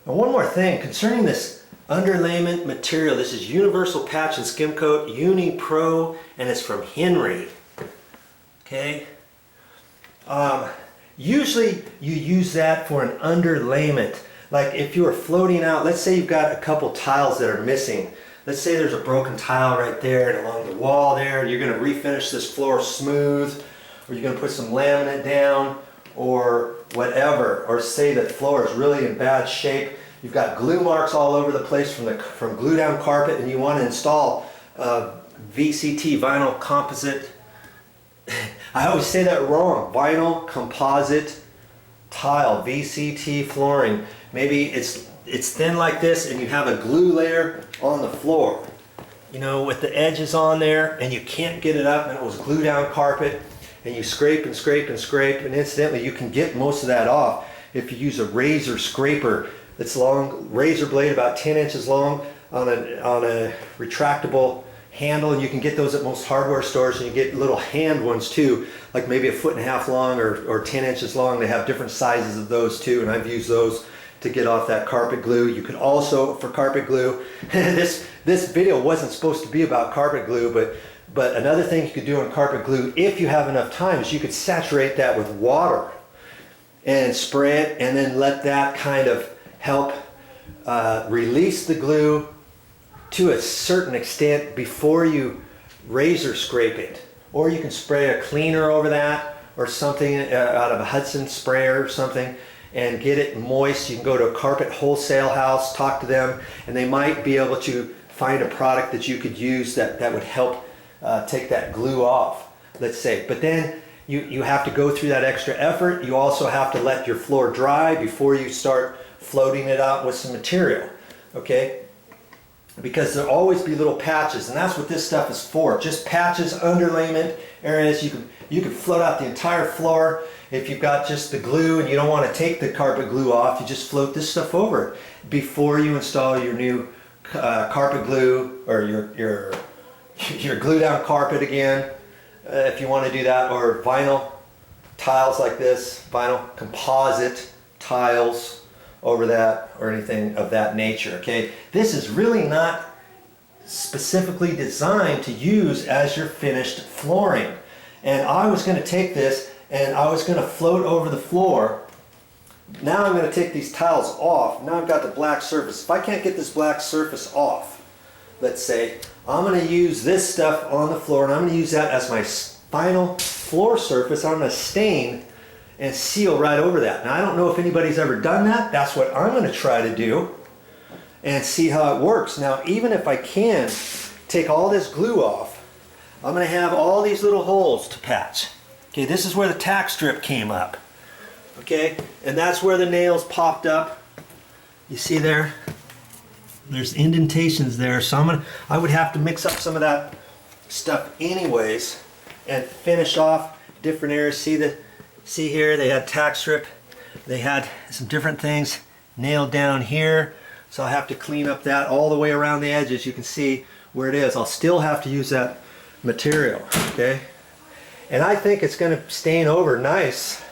And one more thing concerning this underlayment material. This is Universal Patch and Skim Coat Uni Pro, and it's from Henry. Okay. Usually you use that for an underlayment. Like if you are floating out, let's say you've got a couple tiles that are missing. Let's say there's a broken tile right there and along the wall there. You're going to refinish this floor smooth, or you're going to put some laminate down or whatever. Or say that floor is really in bad shape. You've got glue marks all over the place from glue down carpet, and you want to install VCT, vinyl composite. I always say that wrong. Vinyl composite tile, VCT flooring. Maybe it's thin like this and you have a glue layer on the floor, you know, with the edges on there, and you can't get it up, and it was glue down carpet, and you scrape and scrape and scrape, and incidentally you can get most of that off if you use a razor scraper that's long, razor blade about 10 inches long on a retractable handle, and you can get those at most hardware stores, and you get little hand ones too, like maybe 1.5 feet long or 10 inches long. They have different sizes of those too, and I've used those to get off that carpet glue. You could also, for carpet glue, this video wasn't supposed to be about carpet glue, but another thing you could do on carpet glue, if you have enough time, is you could saturate that with water and spray it, and then let that kind of help release the glue to a certain extent before you razor scrape it. Or you can spray a cleaner over that or something out of a Hudson sprayer or something and get it moist. You can go to a carpet wholesale house, talk to them, and they might be able to find a product that you could use that would help take that glue off, let's say. But then you have to go through that extra effort. You also have to let your floor dry before you start floating it out with some material, okay? Because there'll always be little patches, and that's what this stuff is for. Just patches, underlayment areas. You can float out the entire floor. If you've got just the glue and you don't want to take the carpet glue off, you just float this stuff over it before you install your new carpet glue or your glue down carpet again, if you want to do that, or vinyl tiles like this, vinyl composite tiles over that, or anything of that nature. Okay, this is really not specifically designed to use as your finished flooring. And I was going to take this and I was going to float over the floor. Now I'm going to take these tiles off. Now I've got the black surface. If I can't get this black surface off, let's say, I'm going to use this stuff on the floor, and I'm going to use that as my final floor surface. I'm going to stain and seal right over that. Now I don't know if anybody's ever done that. That's what I'm going to try to do and see how it works. Now even if I can take all this glue off, I'm going to have all these little holes to patch. Okay, this is where the tack strip came up. Okay, and that's where the nails popped up. You see there? There's indentations there. So I would have to mix up some of that stuff anyways and finish off different areas. See here, they had tack strip. They had some different things nailed down here. So I have to clean up that all the way around the edges. You can see where it is. I'll still have to use that material, okay? And I think it's going to stain over nice.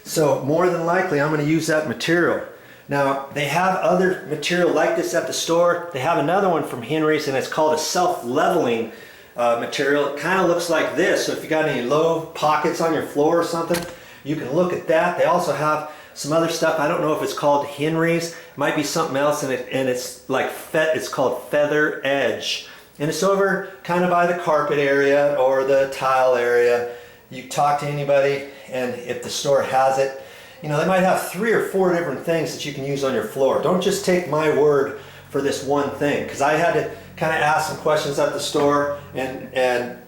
So more than likely I'm going to use that material. Now they have other material like this at the store. They have another one from Henry's, and it's called a self-leveling material. It kind of looks like this. So if you got any low pockets on your floor or something, you can look at that. They also have some other stuff. I don't know if it's called Henry's. It might be something else, and it's like it's called Feather Edge, and it's over kind of by the carpet area or the tile area. You talk to anybody, and if the store has it, you know, they might have 3 or 4 different things that you can use on your floor. Don't just take my word for this one thing, because I had to kind of ask some questions at the store, and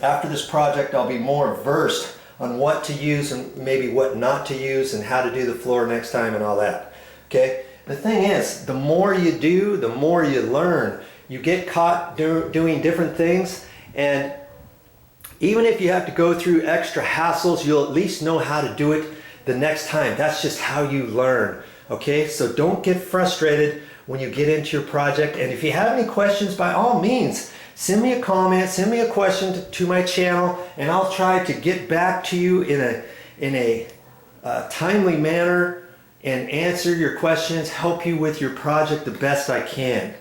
after this project I'll be more versed on what to use and maybe what not to use and how to do the floor next time and all that. Okay, the thing is, the more you do, the more you learn. You get caught doing different things, and even if you have to go through extra hassles, you'll at least know how to do it the next time. That's just how you learn. Okay, so don't get frustrated when you get into your project, and if you have any questions, by all means send me a comment, send me a question to my channel, and I'll try to get back to you in a timely manner and answer your questions, help you with your project the best I can.